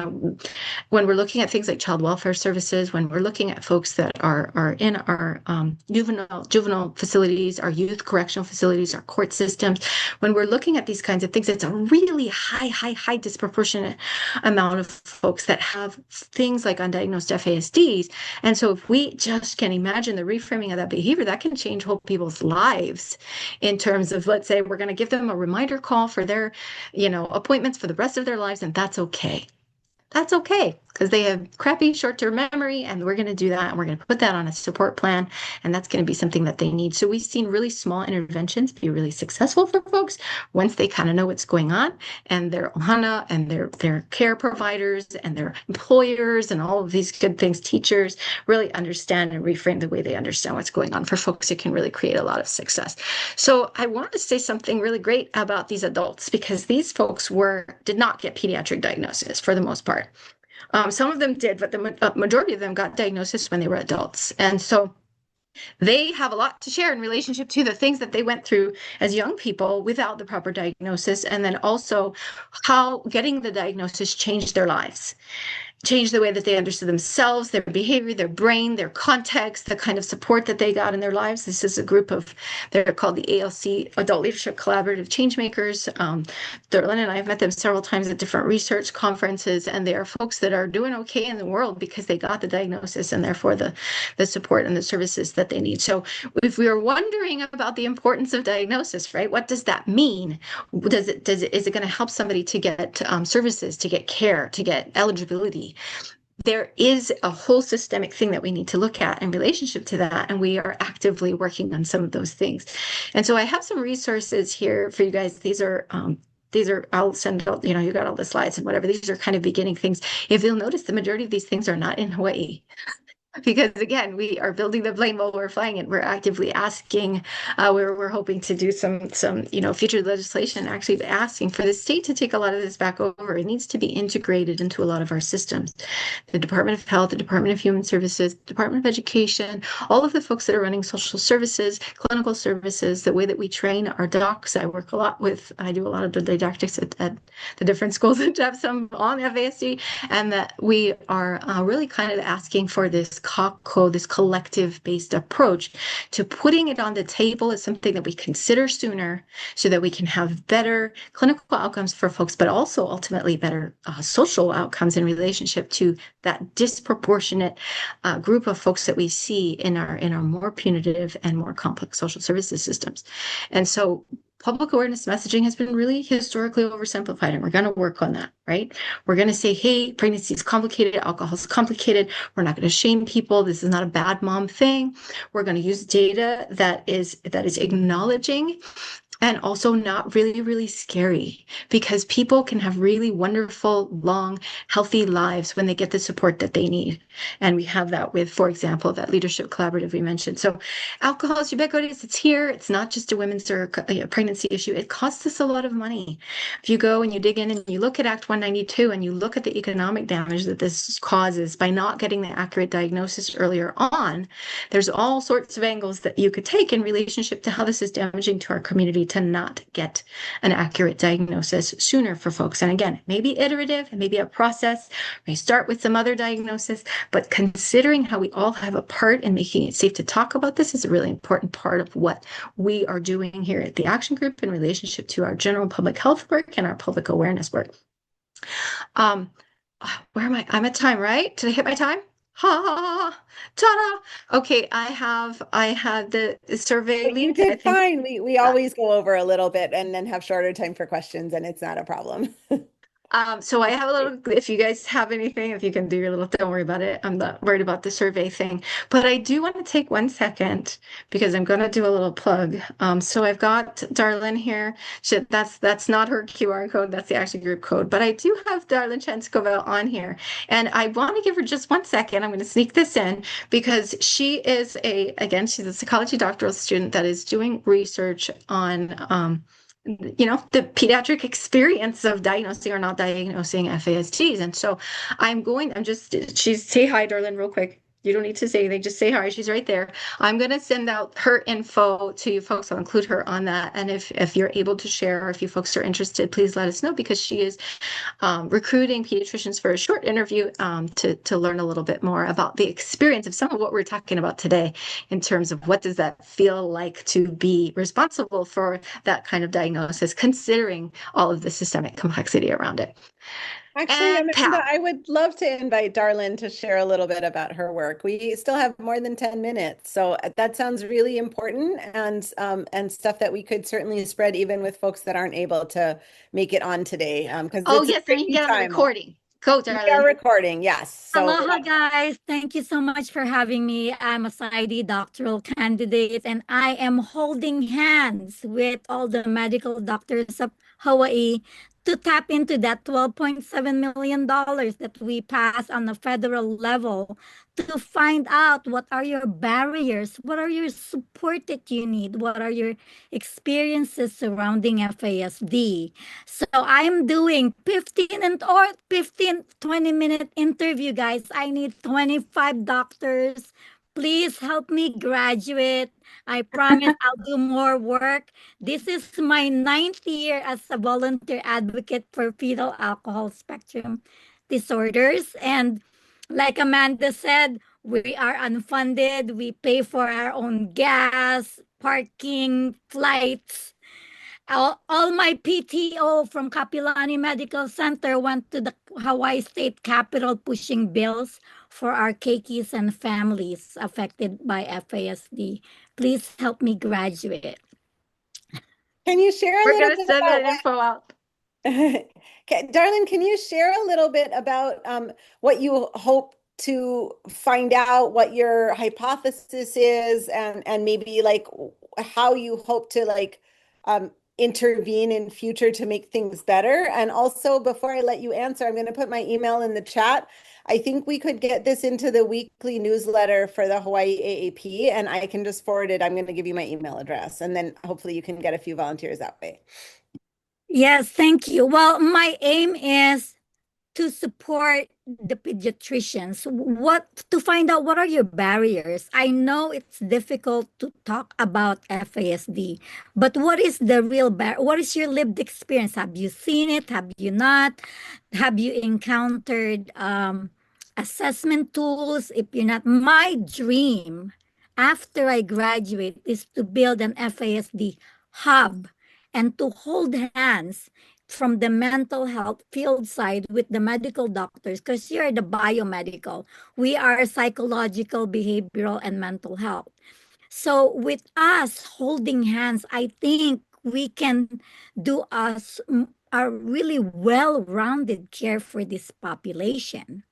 Speaker 2: when we're looking at things like child welfare services, when we're looking at folks that are in our juvenile facilities, our youth correctional facilities, our court systems, when we're looking at these kinds of things, it's a really high disproportionate amount of folks that have things like undiagnosed FASDs. And so if we just can imagine the reframing of that behavior, that can change whole people's lives in terms of, let's say, we're going to give them a reminder call for their, appointments for the rest of their lives, and that's okay. That's okay, because they have crappy short-term memory, and we're going to do that, and we're going to put that on a support plan, and that's going to be something that they need. So we've seen really small interventions be really successful for folks once they kind of know what's going on, and their ohana and their care providers and their employers and all of these good things, teachers, really understand and reframe the way they understand what's going on. For folks, it can really create a lot of success. So I want to say something really great about these adults, because these folks did not get pediatric diagnosis for the most part. Some of them did, but the majority of them got diagnosis when they were adults. And so they have a lot to share in relationship to the things that they went through as young people without the proper diagnosis, and then also how getting the diagnosis changed their lives. change the way that they understood themselves, their behavior, their brain, their context, the kind of support that they got in their lives. This is a group of, they're called the ALC, Adult Leadership Collaborative Changemakers. Darlene and I have met them several times at different research conferences, and they are folks that are doing okay in the world because they got the diagnosis and therefore the support and the services that they need. So if we are wondering about the importance of diagnosis, right, what does that mean? Is it going to help somebody to get services, to get care, to get eligibility? There is a whole systemic thing that we need to look at in relationship to that, and we are actively working on some of those things. And so I have some resources here for you guys. These are, I'll send out, you got all the slides and whatever. These are kind of beginning things. If you'll notice, the majority of these things are not in Hawaii. Because again, we are building the plane while we're flying it. We're actively asking, we're hoping to do some future legislation, actually asking for the state to take a lot of this back over. It needs to be integrated into a lot of our systems. The Department of Health, the Department of Human Services, the Department of Education, all of the folks that are running social services, clinical services, the way that we train our docs. I do a lot of the didactics at the different schools at JABSOM on FASD, and that we are really kind of asking for this Kākou, this collective-based approach to putting it on the table as something that we consider sooner so that we can have better clinical outcomes for folks, but also ultimately better social outcomes in relationship to that disproportionate group of folks that we see in our more punitive and more complex social services systems. And so public awareness messaging has been really historically oversimplified, and we're going to work on that, right? We're going to say, hey, pregnancy is complicated, alcohol is complicated. We're not going to shame people. This is not a bad mom thing. We're going to use data that is acknowledging and also not really, really scary, because people can have really wonderful, long, healthy lives when they get the support that they need. And we have that with, for example, that leadership collaborative we mentioned. So alcohol is ubiquitous. It's here. It's not just a women's or a pregnancy issue. It costs us a lot of money. If you go and you dig in and you look at Act 192 and you look at the economic damage that this causes by not getting the accurate diagnosis earlier on, there's all sorts of angles that you could take in relationship to how this is damaging to our community to not get an accurate diagnosis sooner for folks. And again, maybe iterative, maybe a process, may start with some other diagnosis, but considering how we all have a part in making it safe to talk about this is a really important part of what we are doing here at the Action Group in relationship to our general public health work and our public awareness work. Where am I? I'm at time, right? Did I hit my time? Ha, ta-da. Okay, I had the survey
Speaker 1: You
Speaker 2: link.
Speaker 1: did fine. We always go over a little bit and then have shorter time for questions, and it's not a problem.
Speaker 2: So I have a little, if you guys have anything, if you can do your little, don't worry about it. I'm not worried about the survey thing, but I do want to take 1 second because I'm going to do a little plug. So I've got Darlene here. That's not her QR code. That's the Action Group code, but I do have Darlene Chanskova on here, and I want to give her just 1 second. I'm going to sneak this in because she is she's a psychology doctoral student that is doing research on, the pediatric experience of diagnosing or not diagnosing FASDs. And so say hi, Darlene, real quick. You don't need to say anything, just say hi. She's right there. I'm going to send out her info to you folks. I'll include her on that. And if you're able to share, or if you folks are interested, please let us know, because she is recruiting pediatricians for a short interview to learn a little bit more about the experience of some of what we're talking about today in terms of what does that feel like to be responsible for that kind of diagnosis, considering all of the systemic complexity around it.
Speaker 1: Actually, Amanda, I would love to invite Darlene to share a little bit about her work. We still have more than 10 minutes, so that sounds really important and stuff that we could certainly spread even with folks that aren't able to make it on today. Because
Speaker 2: yes, and you get on the recording. Go, Darlene.
Speaker 1: We are recording, yes. So,
Speaker 3: aloha, guys. Thank you so much for having me. I'm a PsyD doctoral candidate, and I am holding hands with all the medical doctors of Hawaii to tap into that $12.7 million that we pass on the federal level to find out what are your barriers, what are your support that you need, what are your experiences surrounding FASD. So I'm doing 15 20-minute interview, guys. I need 25 doctors. Please help me graduate. I promise I'll do more work. This is my 9th year as a volunteer advocate for fetal alcohol spectrum disorders. And like Amanda said, we are unfunded. We pay for our own gas, parking, flights. All my PTO from Kapilani Medical Center went to the Hawaii State Capitol pushing bills for our keikis and families affected by FASD. Please help me graduate.
Speaker 1: Can you share a
Speaker 2: We're
Speaker 1: little
Speaker 2: going to
Speaker 1: bit
Speaker 2: send
Speaker 1: about
Speaker 2: that info out.
Speaker 1: Darlene, can you share a little bit about what you hope to find out, what your hypothesis is, and maybe like how you hope to like intervene in future to make things better? And also, before I let you answer, I'm going to put my email in the chat. I think we could get this into the weekly newsletter for the Hawaii AAP, and I can just forward it. I'm going to give you my email address, and then hopefully you can get a few volunteers that way.
Speaker 3: Yes, thank you. Well, my aim is to support the pediatricians, to find out what are your barriers. I know it's difficult to talk about FASD, but what is the real what is your lived experience? Have you seen it? Have you not? Have you encountered assessment tools? If you're not, my dream after I graduate is to build an FASD hub and to hold hands from the mental health field side with the medical doctors, because you're the biomedical. We are psychological, behavioral, and mental health. So with us holding hands, I think we can do a really well-rounded care for this population.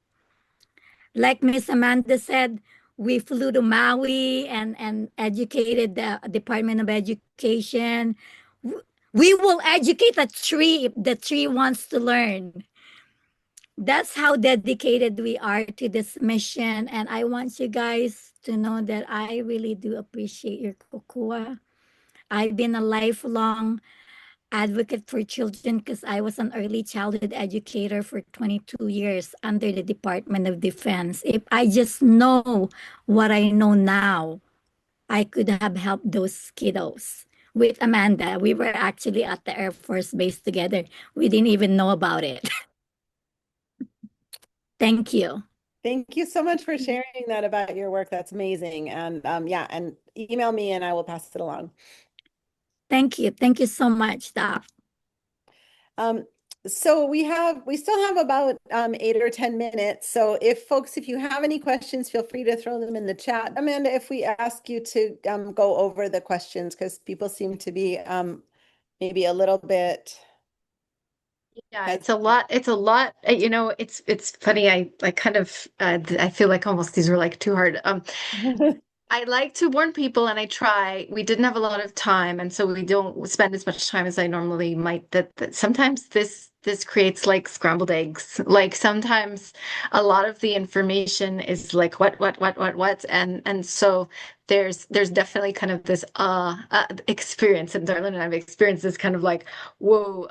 Speaker 3: Like Miss Amanda said, we flew to Maui and educated the Department of Education. We will educate a tree if the tree wants to learn. That's how dedicated we are to this mission. And I want you guys to know that I really do appreciate your kokua. I've been a lifelong advocate for children because I was an early childhood educator for 22 years under the Department of Defense. If I just know what I know now, I could have helped those kiddos. With Amanda, we were actually at the Air Force Base together. We didn't even know about it. Thank you.
Speaker 1: Thank you so much for sharing that about your work. That's amazing. And yeah, and email me and I will pass it along.
Speaker 3: Thank you. Thank you so much, Doc.
Speaker 1: So we still have about 8 or 10 minutes. So if you have any questions, feel free to throw them in the chat. Amanda, if we ask you to go over the questions, because people seem to be maybe a little bit.
Speaker 2: Yeah, it's a lot. You know, it's funny. I kind of I feel like almost these were like too hard. I like to warn people, and I try. We didn't have a lot of time, and so we don't spend as much time as I normally might. That sometimes this creates like scrambled eggs. Like sometimes a lot of the information is like what, and so there's definitely kind of this experience, and Darlene and I've experienced this kind of like, whoa,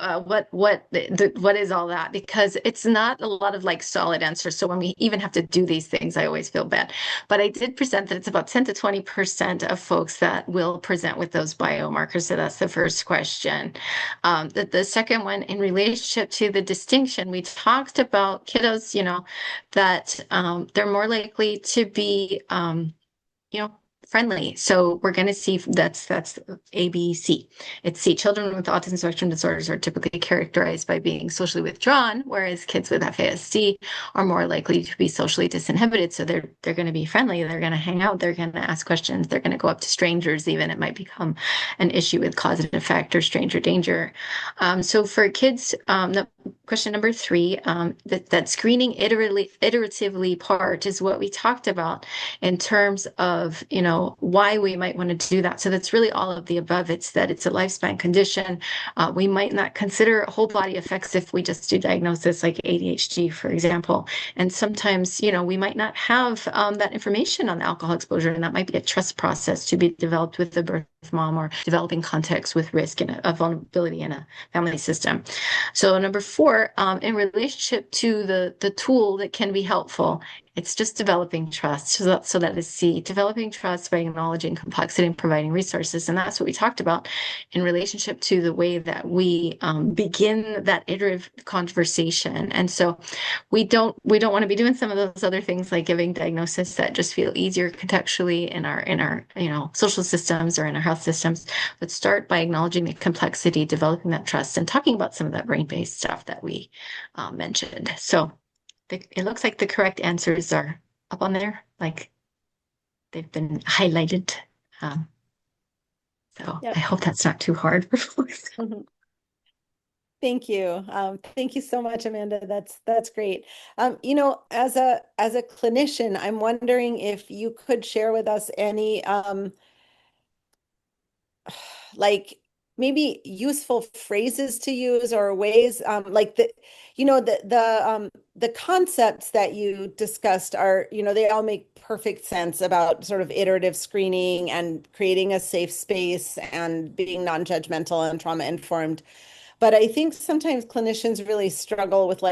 Speaker 2: what is all that? Because it's not a lot of like solid answers. So when we even have to do these things, I always feel bad. But I did present that it's about 10 to 20% of folks that will present with those biomarkers. So that's the first question. The second one, in relationship to the distinction, we talked about kiddos, you know, that they're more likely to be, you know, friendly. So we're going to see that's A, B, C. It's C. Children with autism spectrum disorders are typically characterized by being socially withdrawn, whereas kids with FASD are more likely to be socially disinhibited. So they're going to be friendly. They're going to hang out. They're going to ask questions. They're going to go up to strangers. Even it might become an issue with cause and effect or stranger danger. So for kids, the question number 3, that screening iteratively part is what we talked about in terms of, you know, why we might want to do that. So that's really all of the above. It's that it's a lifespan condition. We might not consider whole body effects if we just do diagnosis like ADHD, for example. And sometimes, you know, we might not have that information on alcohol exposure, and that might be a trust process to be developed with the birth mom or developing context with risk and a vulnerability in a family system. So number 4, in relationship to the tool that can be helpful, it's just developing trust. So that is C, developing trust by acknowledging complexity and providing resources. And that's what we talked about in relationship to the way that we begin that iterative conversation. And so we don't want to be doing some of those other things like giving diagnosis that just feel easier contextually in our social systems or in our health systems, but start by acknowledging the complexity, developing that trust, and talking about some of that brain-based stuff that we mentioned. So it looks like the correct answers are up on there, like they've been highlighted. So yep. I hope that's not too hard for folks.
Speaker 1: Thank you. Thank you so much, Amanda. That's great. As a clinician, I'm wondering if you could share with us any like maybe useful phrases to use or ways like the concepts that you discussed are, they all make perfect sense about sort of iterative screening and creating a safe space and being non-judgmental and trauma-informed. But I think sometimes clinicians really struggle with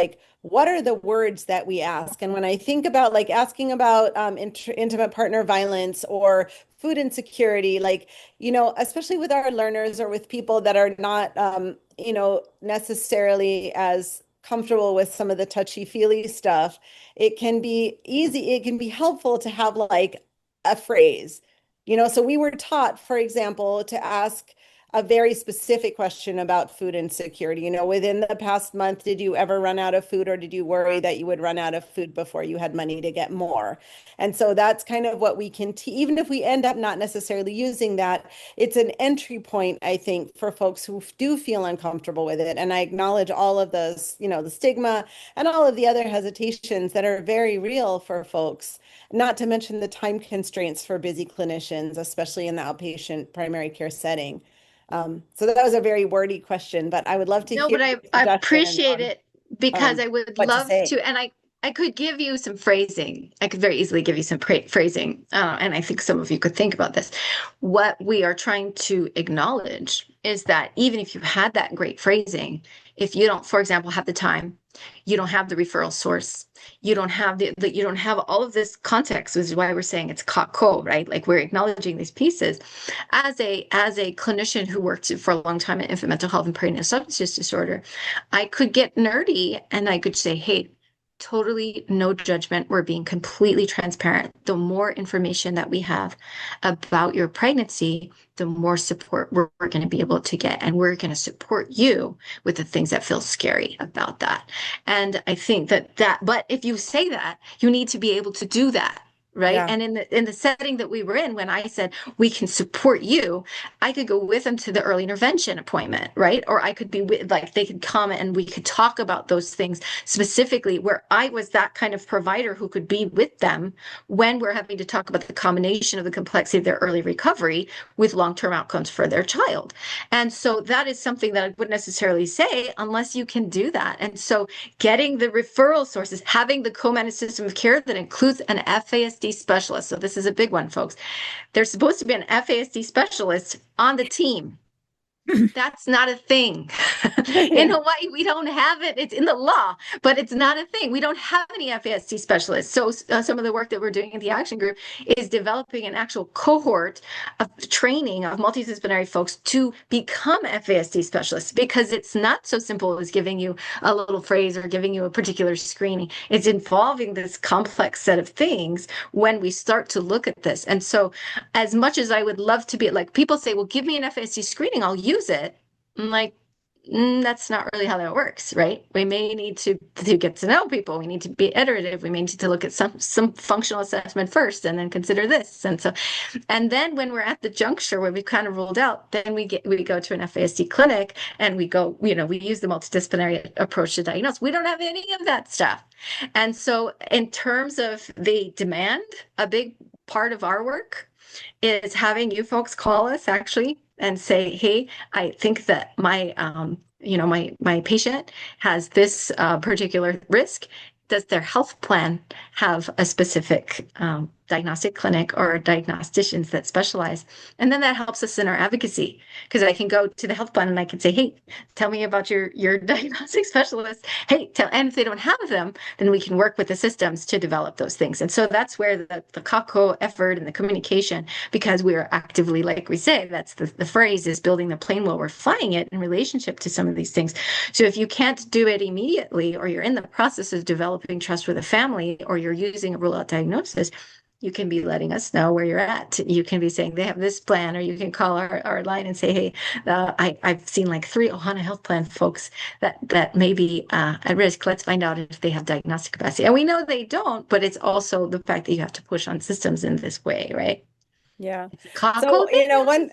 Speaker 1: what are the words that we ask? And when I think about asking about intimate partner violence or food insecurity, especially with our learners or with people that are not, necessarily as comfortable with some of the touchy-feely stuff, it can be helpful to have a phrase, so we were taught, for example, to ask a very specific question about food insecurity. Within the past month, did you ever run out of food, or did you worry that you would run out of food before you had money to get more? And so that's kind of what we can, even if we end up not necessarily using that, it's an entry point, I think, for folks who do feel uncomfortable with it. And I acknowledge all of those, the stigma and all of the other hesitations that are very real for folks, not to mention the time constraints for busy clinicians, especially in the outpatient primary care setting. So that was a very wordy question, but I would love to hear.
Speaker 2: No, but I appreciate it because I would love to, and I could give you some phrasing. I could very easily give you some phrasing, and I think some of you could think about this. What we are trying to acknowledge is that even if you had that great phrasing, if you don't, for example, have the time, you don't have the referral source, you don't have you don't have all of this context, which is why we're saying it's Kākou, right? Like we're acknowledging these pieces. As a clinician who worked for a long time in infant mental health and perinatal substance use disorder, I could get nerdy and I could say, hey, totally no judgment. We're being completely transparent. The more information that we have about your pregnancy, the more support we're going to be able to get. And we're going to support you with the things that feel scary about that. And I think but if you say that, you need to be able to do that. Right. Yeah. And in the setting that we were in, when I said we can support you, I could go with them to the early intervention appointment. Right. Or I could be they could come and we could talk about those things specifically, where I was that kind of provider who could be with them when we're having to talk about the combination of the complexity of their early recovery with long-term outcomes for their child. And so that is something that I wouldn't necessarily say unless you can do that. And so getting the referral sources, having the co-managed system of care that includes an FASD specialist. So this is a big one, folks. There's supposed to be an FASD specialist on the team. That's not a thing. In Hawaii, we don't have it. It's in the law, but it's not a thing. We don't have any FASD specialists. So some of the work that we're doing in the action group is developing an actual cohort of training of multidisciplinary folks to become FASD specialists, because it's not so simple as giving you a little phrase or giving you a particular screening. It's involving this complex set of things when we start to look at this. And so as much as I would love to be, like, people say, well, give me an FASD screening, I'll use it. I'm like, that's not really how that works, right? We may need to get to know people. We need to be iterative. We may need to look at some functional assessment first and then consider this. And then when we're at the juncture where we've kind of ruled out, then we go to an FASD clinic and we use the multidisciplinary approach to diagnose. We don't have any of that stuff. And so in terms of the demand, a big part of our work is having you folks call us actually and say, hey, I think that my patient has this particular risk. Does their health plan have a specific diagnostic clinic or diagnosticians that specialize. And then that helps us in our advocacy, because I can go to the health plan and I can say, hey, tell me about your diagnostic specialist. Hey, and if they don't have them, then we can work with the systems to develop those things. And so that's where the Kākou effort and the communication, because we are actively, like we say, that's the phrase, is building the plane while we're flying it in relationship to some of these things. So if you can't do it immediately, or you're in the process of developing trust with a family, or you're using a rule-out diagnosis, you can be letting us know where you're at. You can be saying they have this plan, or you can call our line and say, hey, I've seen like 3 Ohana Health Plan folks that may be at risk. Let's find out if they have diagnostic capacity. And we know they don't, but it's also the fact that you have to push on systems in this way, right?
Speaker 1: Yeah.
Speaker 2: Kākou
Speaker 1: So,
Speaker 2: thing?
Speaker 1: one,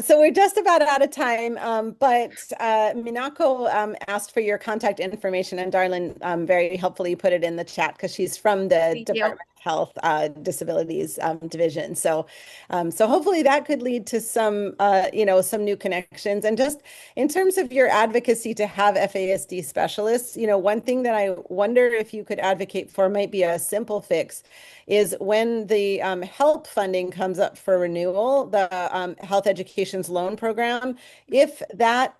Speaker 1: so we're just about out of time, but Minako asked for your contact information, and Darlene very helpfully put it in the chat because she's from the
Speaker 2: Thank you.
Speaker 1: Department of Health Disabilities Division. So, so hopefully that could lead to some, some new connections. And just in terms of your advocacy to have FASD specialists, one thing that I wonder if you could advocate for might be a simple fix is when the HELP funding comes up for renewal, the Health Education's Loan Program, if that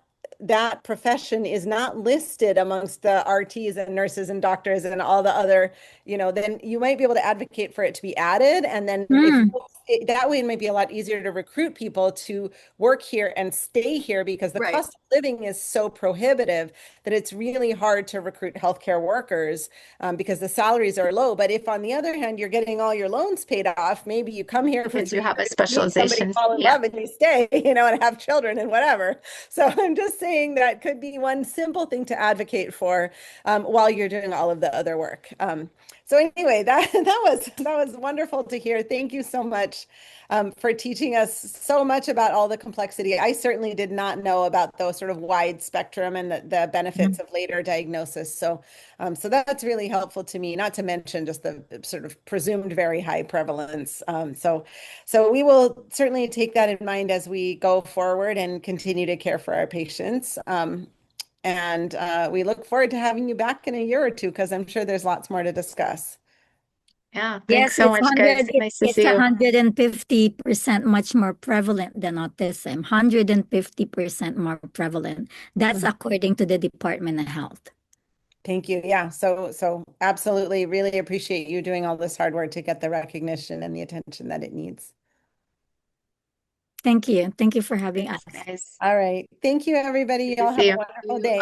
Speaker 1: profession is not listed amongst the RTs and nurses and doctors and all the other, then you might be able to advocate for it to be added. And then that way it might be a lot easier to recruit people to work here and stay here, because the cost of living is so prohibitive that it's really hard to recruit healthcare workers because the salaries are low. But if on the other hand, you're getting all your loans paid off, maybe you come here for 3
Speaker 2: you have a
Speaker 1: years,
Speaker 2: specialization.
Speaker 1: somebody fall in love and you stay, and have children and whatever. So I'm just saying that could be one simple thing to advocate for while you're doing all of the other work. So anyway, that was wonderful to hear. Thank you so much for teaching us so much about all the complexity. I certainly did not know about those sort of wide spectrum and the benefits of later diagnosis. So, so that's really helpful to me, not to mention just the sort of presumed very high prevalence. So we will certainly take that in mind as we go forward and continue to care for our patients. And we look forward to having you back in a year or two, because I'm sure there's lots more to discuss.
Speaker 2: Yeah, thanks so much, guys. Nice to see you.
Speaker 3: It's 150% much more prevalent than autism. 150% more prevalent. That's according to the Department of Health.
Speaker 1: Thank you. Yeah, so absolutely, really appreciate you doing all this hard work to get the recognition and the attention that it needs.
Speaker 3: Thank you. Thank you for having us.
Speaker 2: Guys.
Speaker 1: All right. Thank you, everybody.
Speaker 2: Good to
Speaker 1: Y'all have
Speaker 2: see
Speaker 1: a
Speaker 2: you.
Speaker 1: wonderful day.